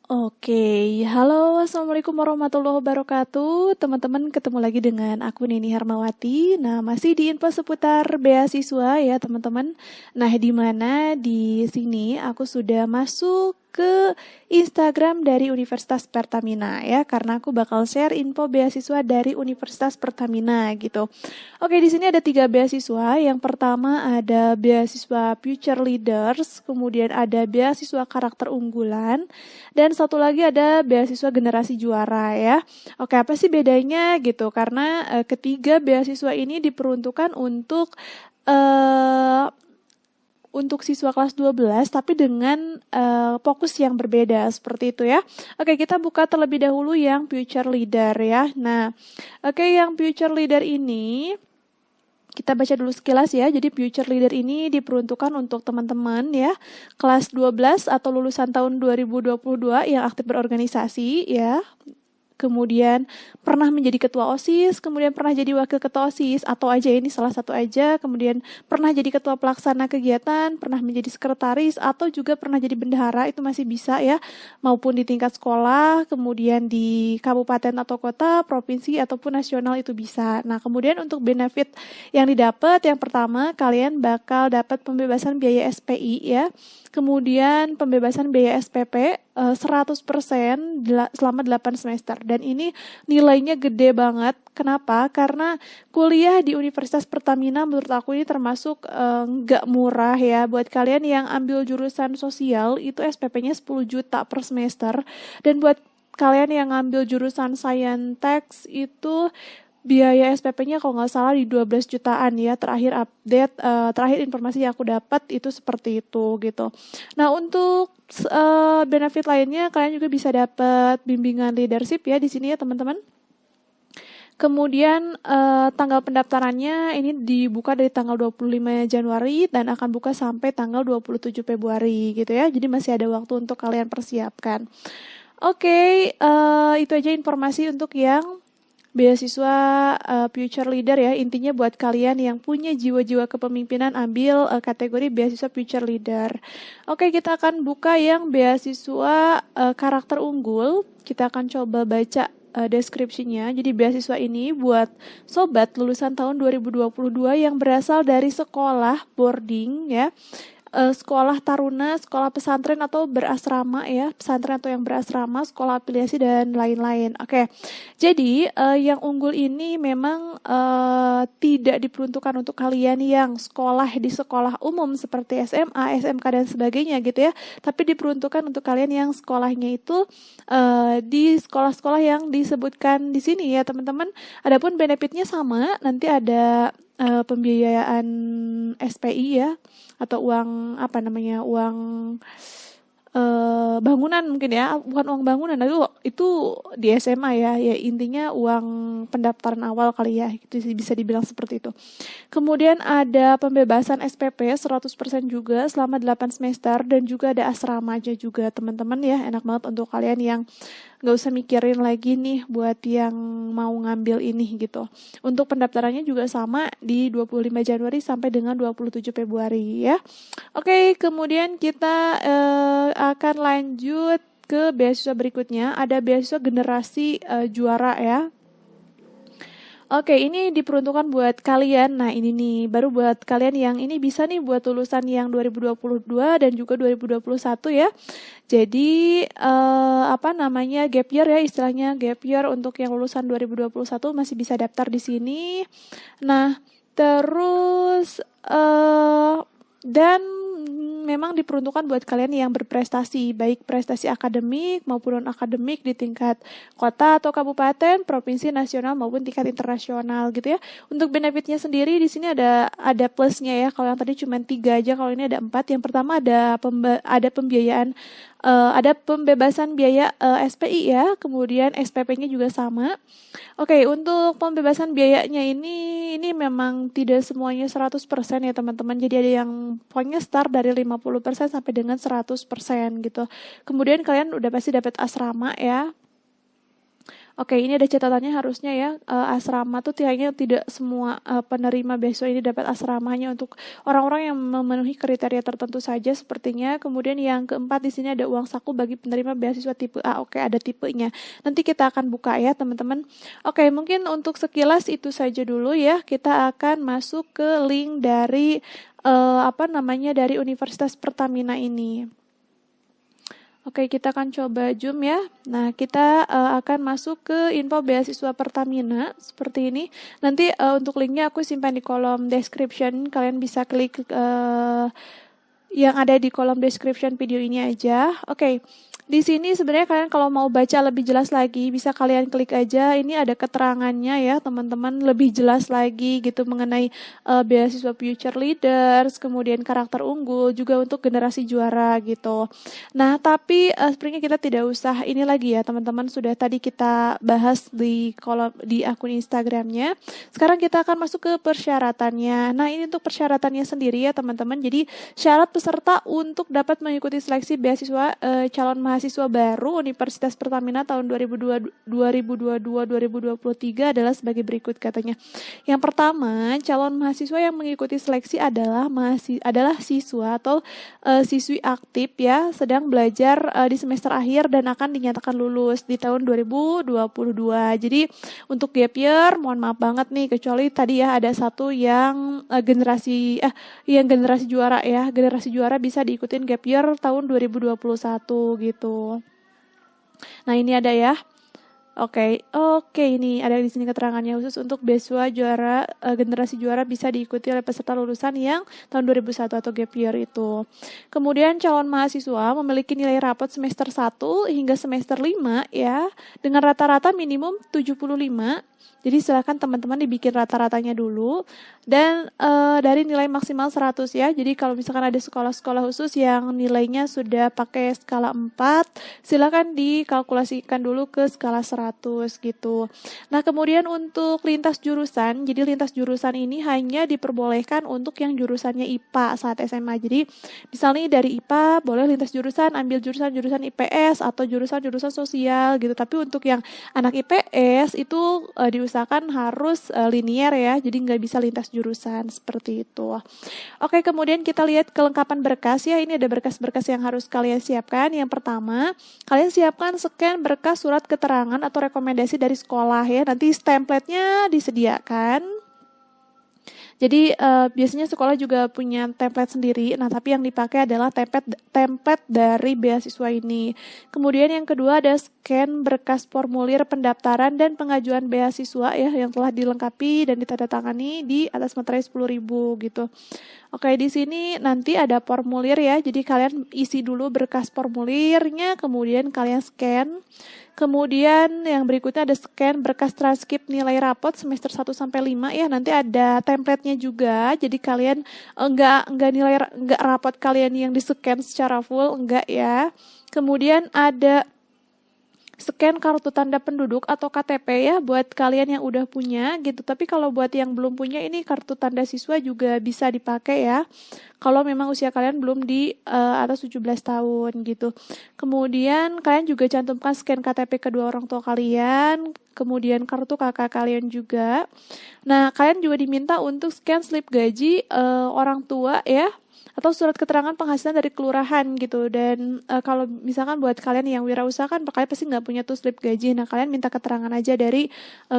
Oke, halo, assalamualaikum warahmatullahi wabarakatuh. Teman-teman, ketemu lagi dengan aku Nini Hermawati. Nah, masih di info seputar beasiswa ya, teman-teman. Nah, di mana di sini aku sudah masuk ke Instagram dari Universitas Pertamina ya, karena aku bakal share info beasiswa dari Universitas Pertamina gitu. Oke, di sini ada 3 beasiswa. Yang pertama ada beasiswa Future Leaders, kemudian ada beasiswa karakter unggulan, dan satu lagi ada beasiswa generasi juara ya. Oke, apa sih bedanya gitu? Karena ketiga beasiswa ini diperuntukkan eh, untuk siswa kelas 12 tapi dengan fokus yang berbeda seperti itu ya. Oke, kita buka terlebih dahulu yang Future Leader ya. Nah, oke, yang Future Leader ini kita baca dulu sekilas ya. Jadi Future Leader ini diperuntukkan untuk teman-teman ya kelas 12 atau lulusan tahun 2022 yang aktif berorganisasi ya. Kemudian pernah menjadi ketua OSIS, kemudian pernah jadi wakil ketua OSIS, atau aja ini salah satu aja, kemudian pernah jadi ketua pelaksana kegiatan, pernah menjadi sekretaris, atau juga pernah jadi bendahara, itu masih bisa ya, maupun di tingkat sekolah, kemudian di kabupaten atau kota, provinsi, ataupun nasional itu bisa. Nah, kemudian untuk benefit yang didapat, yang pertama, kalian bakal dapat pembebasan biaya SPI ya, kemudian pembebasan biaya SPP 100% selama 8 semester. Dan ini nilainya gede banget. Kenapa? Karena kuliah di Universitas Pertamina menurut aku ini termasuk nggak murah ya. Buat kalian yang ambil jurusan sosial itu SPP-nya 10 juta per semester. Dan buat kalian yang ngambil jurusan Saintek itu biaya SPP-nya kalau nggak salah di 12 jutaan ya, terakhir update, terakhir informasi yang aku dapat itu seperti itu gitu. Nah, untuk benefit lainnya kalian juga bisa dapat bimbingan leadership ya di sini ya teman-teman. Kemudian tanggal pendaftarannya ini dibuka dari tanggal 25 Januari dan akan buka sampai tanggal 27 Februari gitu ya. Jadi masih ada waktu untuk kalian persiapkan. Oke, itu aja informasi untuk yang beasiswa Future Leader ya. Intinya buat kalian yang punya jiwa-jiwa kepemimpinan ambil kategori beasiswa Future Leader. Oke, kita akan buka yang beasiswa karakter unggul. Kita akan coba baca deskripsinya. Jadi beasiswa ini buat sobat lulusan tahun 2022 yang berasal dari sekolah boarding ya, sekolah taruna, sekolah pesantren atau berasrama ya, pesantren atau yang berasrama, sekolah afiliasi dan lain-lain. Oke, jadi yang unggul ini memang tidak diperuntukkan untuk kalian yang sekolah di sekolah umum seperti SMA, SMK dan sebagainya gitu ya, tapi diperuntukkan untuk kalian yang sekolahnya itu di sekolah-sekolah yang disebutkan di sini ya teman-teman. Adapun benefitnya sama, nanti ada pembiayaan SPI ya, atau uang apa namanya, uang bangunan mungkin ya, bukan uang bangunan, itu di SMA ya, ya intinya uang pendaftaran awal kali ya, itu bisa dibilang seperti itu. Kemudian ada pembebasan SPP 100% juga selama 8 semester, dan juga ada asrama aja juga teman-teman ya, enak banget untuk kalian yang nggak usah mikirin lagi nih buat yang mau ngambil ini gitu. Untuk pendaftarannya juga sama di 25 Januari sampai dengan 27 Februari ya. Oke, kemudian kita akan lanjut ke beasiswa berikutnya. Ada beasiswa generasi juara ya. Oke, ini diperuntukkan buat kalian. Nah, ini nih, baru buat kalian yang ini bisa nih buat lulusan yang 2022 dan juga 2021 ya. Jadi, apa namanya, gap year ya, istilahnya gap year untuk yang lulusan 2021 masih bisa daftar di sini. Nah, terus, dan memang diperuntukkan buat kalian yang berprestasi, baik prestasi akademik maupun non-akademik di tingkat kota atau kabupaten, provinsi, nasional maupun tingkat internasional gitu ya. Untuk benefitnya sendiri di sini ada plusnya ya. Kalau yang tadi cuma 3 aja, kalau ini ada 4. Yang pertama ada pembiayaan, ada pembebasan biaya SPI ya, kemudian SPP-nya juga sama. Oke, untuk pembebasan biayanya ini memang tidak semuanya 100% ya teman-teman. Jadi ada yang pokoknya start dari 50% sampai dengan 100% gitu. Kemudian kalian udah pasti dapat asrama ya. Oke, ini ada catatannya harusnya ya, asrama tuh kayaknya tidak semua penerima beasiswa ini dapat asramanya, untuk orang-orang yang memenuhi kriteria tertentu saja sepertinya. Kemudian yang keempat di sini ada uang saku bagi penerima beasiswa tipe A. Oke, ada tipenya. Nanti kita akan buka ya teman-teman. Oke, mungkin untuk sekilas itu saja dulu ya. Kita akan masuk ke link dari dari Universitas Pertamina ini. Oke, kita akan coba zoom ya. Nah, kita akan masuk ke info beasiswa Pertamina seperti ini. Nanti untuk linknya aku simpan di kolom description. Kalian bisa klik yang ada di kolom description video ini aja. Oke. Di sini sebenarnya kalian kalau mau baca lebih jelas lagi, bisa kalian klik aja. Ini ada keterangannya ya teman-teman, lebih jelas lagi gitu mengenai beasiswa Future Leaders, kemudian karakter unggul, juga untuk generasi juara gitu. Nah, tapi sebenarnya kita tidak usah ini lagi ya teman-teman, sudah tadi kita bahas di kolom di akun Instagramnya. Sekarang kita akan masuk ke persyaratannya. Nah, ini untuk persyaratannya sendiri ya teman-teman. Jadi syarat peserta untuk dapat mengikuti seleksi beasiswa calon mahasiswa baru Universitas Pertamina tahun 2022-2023 adalah sebagai berikut katanya. Yang pertama, calon mahasiswa yang mengikuti seleksi adalah siswa atau siswi aktif ya, sedang belajar di semester akhir dan akan dinyatakan lulus di tahun 2022. Jadi untuk gap year, mohon maaf banget nih, kecuali tadi ya ada satu yang generasi juara ya. Generasi juara bisa diikutin gap year tahun 2021 gitu. Nah, ini ada ya. Oke, ini ada di sini keterangannya khusus untuk beasiswa juara generasi juara bisa diikuti oleh peserta lulusan yang tahun 2001 atau gap year itu. Kemudian calon mahasiswa memiliki nilai rapot semester 1 hingga semester 5 ya, dengan rata-rata minimum 75. Jadi silakan teman-teman dibikin rata-ratanya dulu, dan dari nilai maksimal 100 ya. Jadi kalau misalkan ada sekolah-sekolah khusus yang nilainya sudah pakai skala 4, silakan dikalkulasikan dulu ke skala 100 gitu. Nah, kemudian untuk lintas jurusan, jadi lintas jurusan ini hanya diperbolehkan untuk yang jurusannya IPA saat SMA. Jadi misalnya dari IPA boleh lintas jurusan, ambil jurusan-jurusan IPS atau jurusan-jurusan sosial gitu. Tapi untuk yang anak IPS itu diusahakan harus linier ya, jadi nggak bisa lintas jurusan seperti itu. Oke, kemudian kita lihat kelengkapan berkas ya. Ini ada berkas-berkas yang harus kalian siapkan. Yang pertama, kalian siapkan scan berkas surat keterangan atau rekomendasi dari sekolah ya. Nanti template-nya disediakan. Jadi biasanya sekolah juga punya template sendiri. Nah, tapi yang dipakai adalah template dari beasiswa ini. Kemudian yang kedua ada scan berkas formulir pendaftaran dan pengajuan beasiswa ya, yang telah dilengkapi dan ditandatangani di atas materai 10.000 gitu. Oke, di sini nanti ada formulir ya. Jadi kalian isi dulu berkas formulirnya, kemudian kalian scan. Kemudian yang berikutnya ada scan berkas transkrip nilai rapot semester 1 sampai 5 ya. Nanti ada template-nya juga. Jadi kalian enggak rapot kalian yang di-scan secara full, enggak ya. Kemudian ada scan kartu tanda penduduk atau KTP ya buat kalian yang udah punya gitu. Tapi kalau buat yang belum punya, ini kartu tanda siswa juga bisa dipakai ya, kalau memang usia kalian belum di atas 17 tahun gitu. Kemudian kalian juga cantumkan scan KTP kedua orang tua kalian, kemudian kartu kakak kalian juga. Nah, kalian juga diminta untuk scan slip gaji orang tua ya, atau surat keterangan penghasilan dari kelurahan gitu. Dan kalau misalkan buat kalian yang wirausaha kan kalian pasti nggak punya tuh slip gaji. Nah, kalian minta keterangan aja dari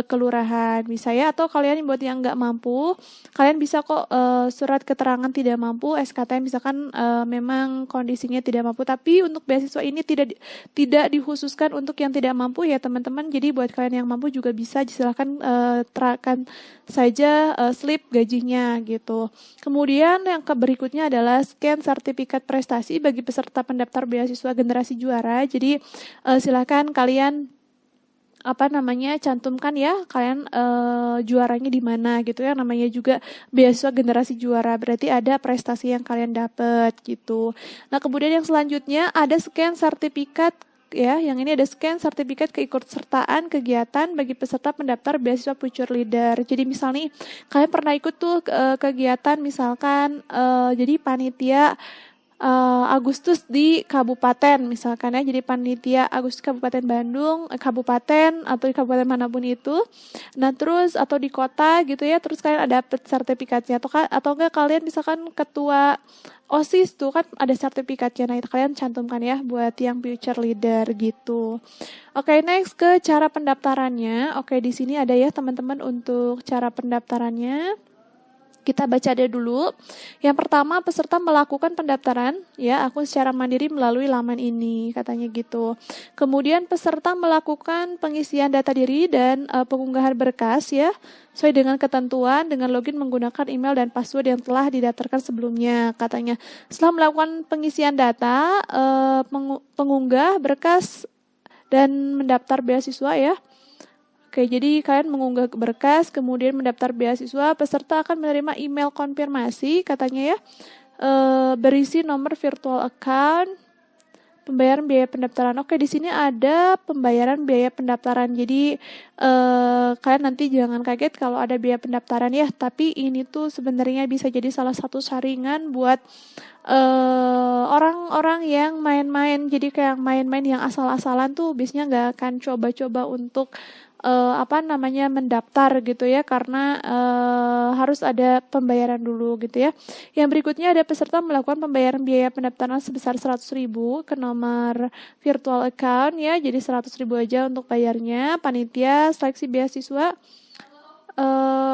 kelurahan bisa ya. Atau kalian buat yang nggak mampu, kalian bisa kok surat keterangan tidak mampu, SKTM misalkan memang kondisinya tidak mampu. Tapi untuk beasiswa ini tidak dikhususkan untuk yang tidak mampu ya teman-teman. Jadi buat kalian yang mampu juga bisa, silakan terapkan saja slip gajinya gitu. Kemudian yang berikutnya adalah scan sertifikat prestasi bagi peserta pendaftar beasiswa generasi juara. Jadi silakan kalian cantumkan ya kalian juaranya di mana gitu ya. Namanya juga beasiswa generasi juara, berarti ada prestasi yang kalian dapat gitu. Nah, kemudian yang selanjutnya ada scan sertifikat ya, yang ini ada scan sertifikat keikutsertaan kegiatan bagi peserta pendaftar beasiswa Future Leader. Jadi misalnya kalian pernah ikut tuh kegiatan misalkan jadi panitia Agustus di kabupaten misalkan ya, jadi panitia Agustus Kabupaten Bandung, kabupaten atau di kabupaten manapun itu. Nah terus atau di kota gitu ya, terus kalian ada sertifikatnya atau enggak kalian misalkan ketua OSIS tuh kan ada sertifikatnya. Nah itu kalian cantumkan ya buat yang future leader gitu. Oke, next ke cara pendaftarannya. Oke, di sini ada ya teman-teman untuk cara pendaftarannya. Kita baca deh dulu. Yang pertama, peserta melakukan pendaftaran ya akun secara mandiri melalui laman ini, katanya gitu. Kemudian peserta melakukan pengisian data diri dan pengunggahan berkas ya, sesuai dengan ketentuan dengan login menggunakan email dan password yang telah didaftarkan sebelumnya, katanya. Setelah melakukan pengisian data, pengunggah berkas dan mendaftar beasiswa ya. Oke, jadi kalian mengunggah berkas, kemudian mendaftar beasiswa, peserta akan menerima email konfirmasi, katanya ya, berisi nomor virtual account, pembayaran biaya pendaftaran. Oke, di sini ada pembayaran biaya pendaftaran. Jadi kalian nanti jangan kaget kalau ada biaya pendaftaran ya, tapi ini tuh sebenarnya bisa jadi salah satu saringan buat orang-orang yang main-main. Jadi kayak main-main yang asal-asalan tuh biasanya nggak akan coba-coba untuk mendaftar gitu ya, karena harus ada pembayaran dulu gitu ya. Yang berikutnya ada peserta melakukan pembayaran biaya pendaftaran sebesar 100.000 ke nomor virtual account ya, jadi 100.000 aja untuk bayarnya. Panitia seleksi beasiswa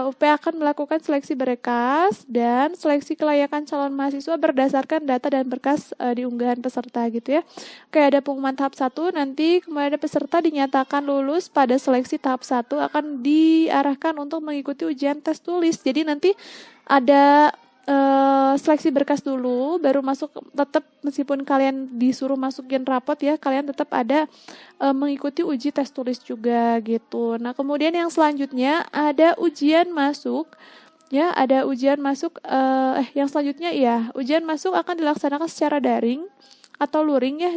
UP akan melakukan seleksi berkas dan seleksi kelayakan calon mahasiswa berdasarkan data dan berkas di unggahan peserta gitu ya. Oke, ada pengumuman tahap 1, nanti kemudian ada peserta dinyatakan lulus pada seleksi tahap 1 akan diarahkan untuk mengikuti ujian tes tulis. Jadi nanti ada seleksi berkas dulu, baru masuk. Tetap meskipun kalian disuruh masukin rapot ya, kalian tetap ada mengikuti uji tes tulis juga gitu. Nah kemudian yang selanjutnya ada ujian masuk ya, ada ujian masuk. Yang selanjutnya ya, ujian masuk akan dilaksanakan secara daring atau luring ya.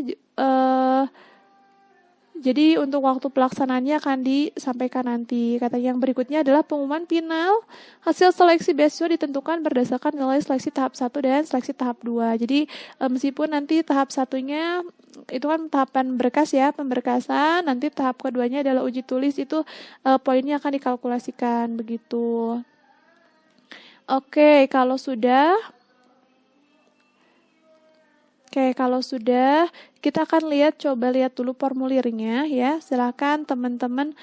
Jadi untuk waktu pelaksanaannya akan disampaikan nanti. Kata yang berikutnya adalah pengumuman final. Hasil seleksi beasiswa ditentukan berdasarkan nilai seleksi tahap 1 dan seleksi tahap 2. Jadi meskipun nanti tahap satunya itu kan tahapan berkas ya, pemberkasan. Nanti tahap keduanya adalah uji tulis, itu poinnya akan dikalkulasikan begitu. Oke, kalau sudah kita akan coba lihat dulu formulirnya ya. Silakan teman-teman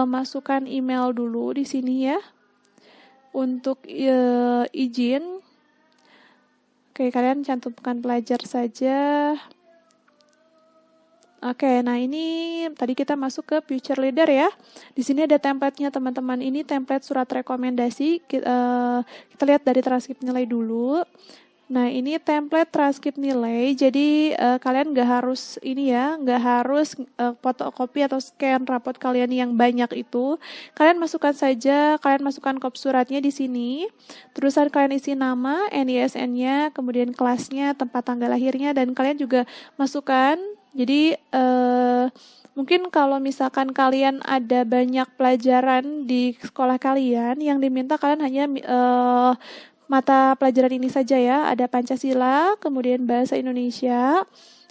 masukkan email dulu di sini ya untuk izin. Oke, kalian cantumkan pelajar saja. Oke, nah ini tadi kita masuk ke future leader ya. Di sini ada template-nya teman-teman. Ini template surat rekomendasi. Kita lihat dari transkrip nilai dulu. Nah ini template transkrip nilai, jadi kalian nggak harus fotokopi atau scan rapot kalian yang banyak itu. Kalian masukkan saja, kalian masukkan kop suratnya di sini. Terusan kalian isi nama, NISN-nya, kemudian kelasnya, tempat tanggal lahirnya, dan kalian juga masukkan. Jadi mungkin kalau misalkan kalian ada banyak pelajaran di sekolah kalian, yang diminta kalian hanya mata pelajaran ini saja ya, ada Pancasila, kemudian Bahasa Indonesia,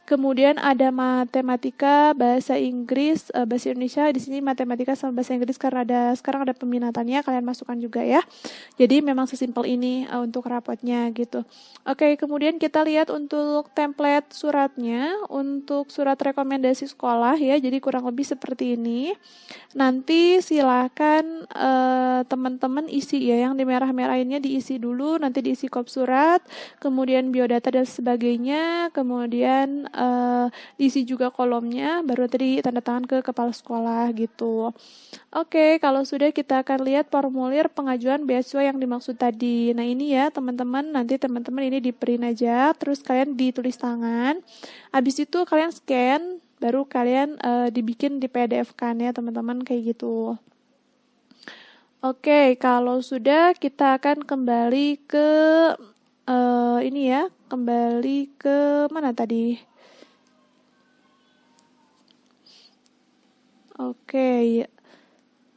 kemudian ada matematika, bahasa Inggris, bahasa Indonesia. Di sini matematika sama bahasa Inggris karena sekarang ada peminatannya, kalian masukkan juga ya. Jadi memang sesimpel ini untuk rapotnya gitu. Oke, kemudian kita lihat untuk template suratnya, untuk surat rekomendasi sekolah ya. Jadi kurang lebih seperti ini. Nanti silakan teman-teman isi ya, yang di merah-merahinnya diisi dulu, nanti diisi kop surat, kemudian biodata dan sebagainya, kemudian diisi juga kolomnya, baru tadi tanda tangan ke kepala sekolah gitu. Oke, kalau sudah kita akan lihat formulir pengajuan beasiswa yang dimaksud tadi. Nah ini ya teman-teman, nanti teman-teman ini di print aja, terus kalian ditulis tangan, habis itu kalian scan, baru kalian dibikin di PDF kan ya teman-teman, kayak gitu. Oke, kalau sudah kita akan kembali ke ini ya, kembali ke mana tadi? Oke,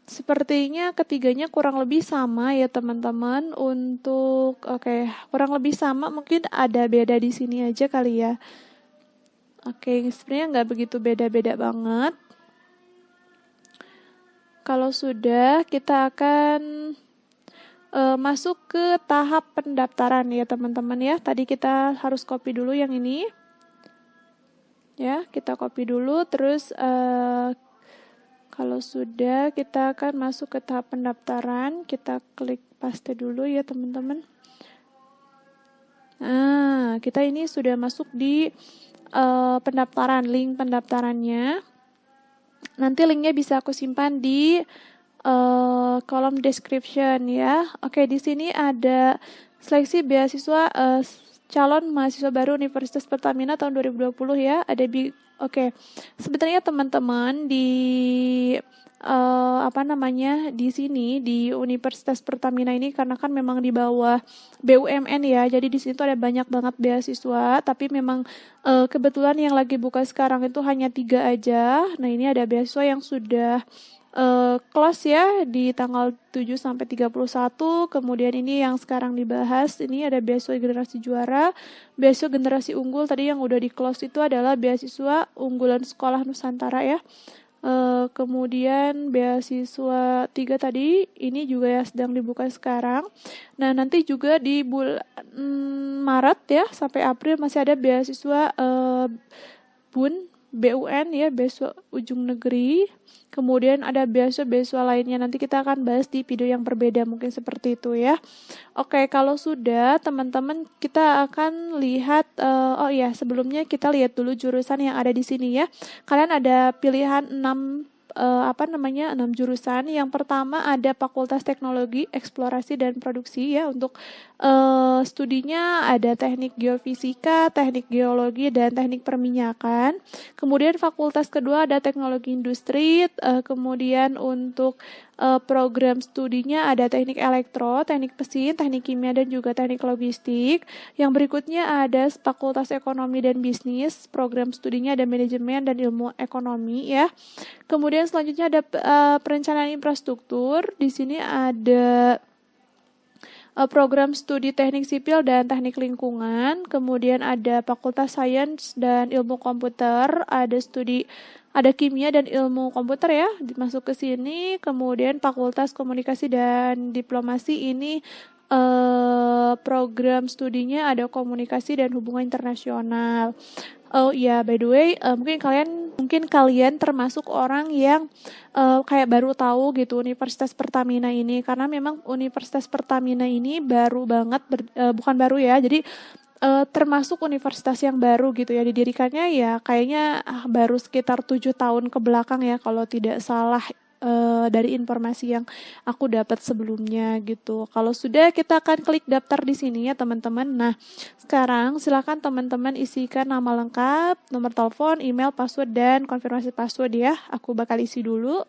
Sepertinya ketiganya kurang lebih sama ya teman-teman. Untuk oke, kurang lebih sama, mungkin ada beda di sini aja kali ya. Oke, sebenarnya nggak begitu beda-beda banget. Kalau sudah, kita akan masuk ke tahap pendaftaran ya teman-teman ya. Tadi kita harus copy dulu yang ini. Ya, kita copy dulu, terus kalau sudah, kita akan masuk ke tahap pendaftaran. Kita klik paste dulu ya teman-teman. Nah, kita ini sudah masuk di pendaftaran, link pendaftarannya. Nanti linknya bisa aku simpan di kolom description ya. Oke, di sini ada seleksi beasiswa calon mahasiswa baru Universitas Pertamina tahun 2020 ya. Oke. Sebenarnya teman-teman di di sini di Universitas Pertamina ini, karena kan memang di bawah BUMN ya. Jadi di sini tuh ada banyak banget beasiswa, tapi memang kebetulan yang lagi buka sekarang itu hanya 3 aja. Nah, ini ada beasiswa yang sudah close ya di tanggal 7 sampai 31. Kemudian ini yang sekarang dibahas, ini ada beasiswa generasi juara, beasiswa generasi unggul. Tadi yang udah di close itu adalah beasiswa unggulan sekolah Nusantara ya. Kemudian beasiswa 3 tadi, ini juga ya sedang dibuka sekarang. Nah, nanti juga di bulan Maret ya sampai April masih ada beasiswa BUN ya, beasiswa ujung negeri. Kemudian ada beasiswa lainnya, nanti kita akan bahas di video yang berbeda, mungkin seperti itu ya. Oke, kalau sudah teman-teman, kita akan lihat, oh iya, sebelumnya kita lihat dulu jurusan yang ada di sini ya. Kalian ada pilihan 6 6 jurusan. Yang pertama ada Fakultas Teknologi, Eksplorasi dan Produksi ya. Untuk studinya ada Teknik Geofisika, Teknik Geologi dan Teknik Perminyakan. Kemudian fakultas kedua ada Teknologi Industri. Kemudian untuk program studinya ada Teknik Elektro, Teknik Mesin, Teknik Kimia dan juga Teknik Logistik. Yang berikutnya ada Fakultas Ekonomi dan Bisnis. Program studinya ada Manajemen dan Ilmu Ekonomi ya. Kemudian selanjutnya ada perencanaan infrastruktur. Di sini ada program studi teknik sipil dan teknik lingkungan. Kemudian ada Fakultas Sains dan Ilmu Komputer. Ada kimia dan ilmu komputer ya, masuk ke sini. Kemudian Fakultas Komunikasi dan Diplomasi, ini program studinya ada komunikasi dan hubungan internasional. Oh iya, by the way, mungkin kalian termasuk orang yang kayak baru tahu gitu Universitas Pertamina ini, karena memang Universitas Pertamina ini baru banget, bukan baru ya, jadi termasuk universitas yang baru gitu ya, didirikannya ya kayaknya baru sekitar 7 tahun ke belakang ya, kalau tidak salah dari informasi yang aku dapat sebelumnya gitu. Kalau sudah, kita akan klik daftar di sini ya teman-teman. Nah, sekarang silakan teman-teman isikan nama lengkap, nomor telepon, email, password, dan konfirmasi password ya. Aku bakal isi dulu.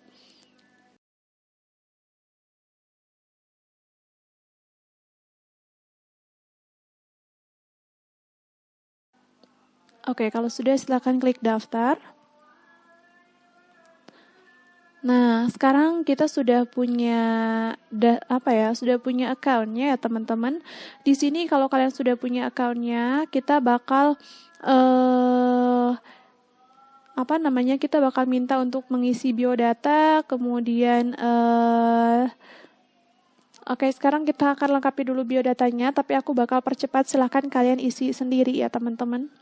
Oke, kalau sudah silakan klik daftar. Nah, sekarang kita sudah punya sudah punya account-nya ya teman-teman. Di sini kalau kalian sudah punya account-nya, kita bakal kita bakal minta untuk mengisi biodata, kemudian oke, sekarang kita akan lengkapi dulu biodatanya, tapi aku bakal percepat, silahkan kalian isi sendiri ya teman-teman.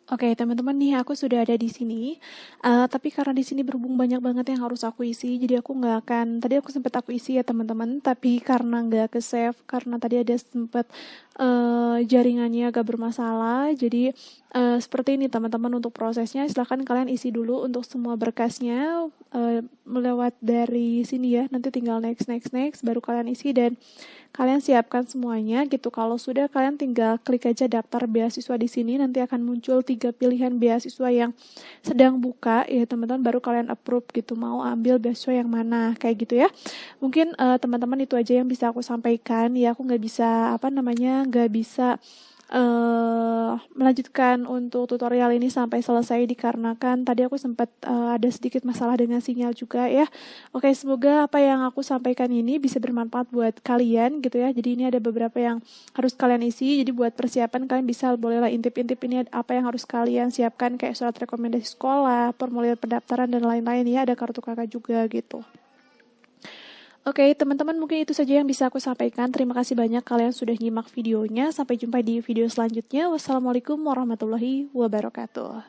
Oke, teman-teman nih aku sudah ada di sini. Tapi karena di sini berhubung banyak banget yang harus aku isi, jadi aku nggak akan. Tadi aku sempat aku isi ya teman-teman, tapi karena nggak ke save, karena tadi ada sempat jaringannya agak bermasalah. Jadi seperti ini teman-teman untuk prosesnya. Silahkan kalian isi dulu untuk semua berkasnya melewat dari sini ya. Nanti tinggal next, baru kalian isi dan kalian siapkan semuanya gitu. Kalau sudah kalian tinggal klik aja daftar beasiswa di sini, nanti akan muncul 3 pilihan beasiswa yang sedang buka ya teman-teman, baru kalian approve gitu mau ambil beasiswa yang mana kayak gitu ya. Mungkin teman-teman itu aja yang bisa aku sampaikan ya. Aku nggak bisa nggak bisa melanjutkan untuk tutorial ini sampai selesai dikarenakan tadi aku sempat ada sedikit masalah dengan sinyal juga ya. Oke, semoga apa yang aku sampaikan ini bisa bermanfaat buat kalian gitu ya. Jadi ini ada beberapa yang harus kalian isi. Jadi buat persiapan kalian bisa bolehlah intip-intip ini apa yang harus kalian siapkan kayak surat rekomendasi sekolah, formulir pendaftaran dan lain-lain ya. Ada kartu kakak juga gitu. Oke, teman-teman mungkin itu saja yang bisa aku sampaikan. Terima kasih banyak kalian sudah nyimak videonya. Sampai jumpa di video selanjutnya. Wassalamualaikum warahmatullahi wabarakatuh.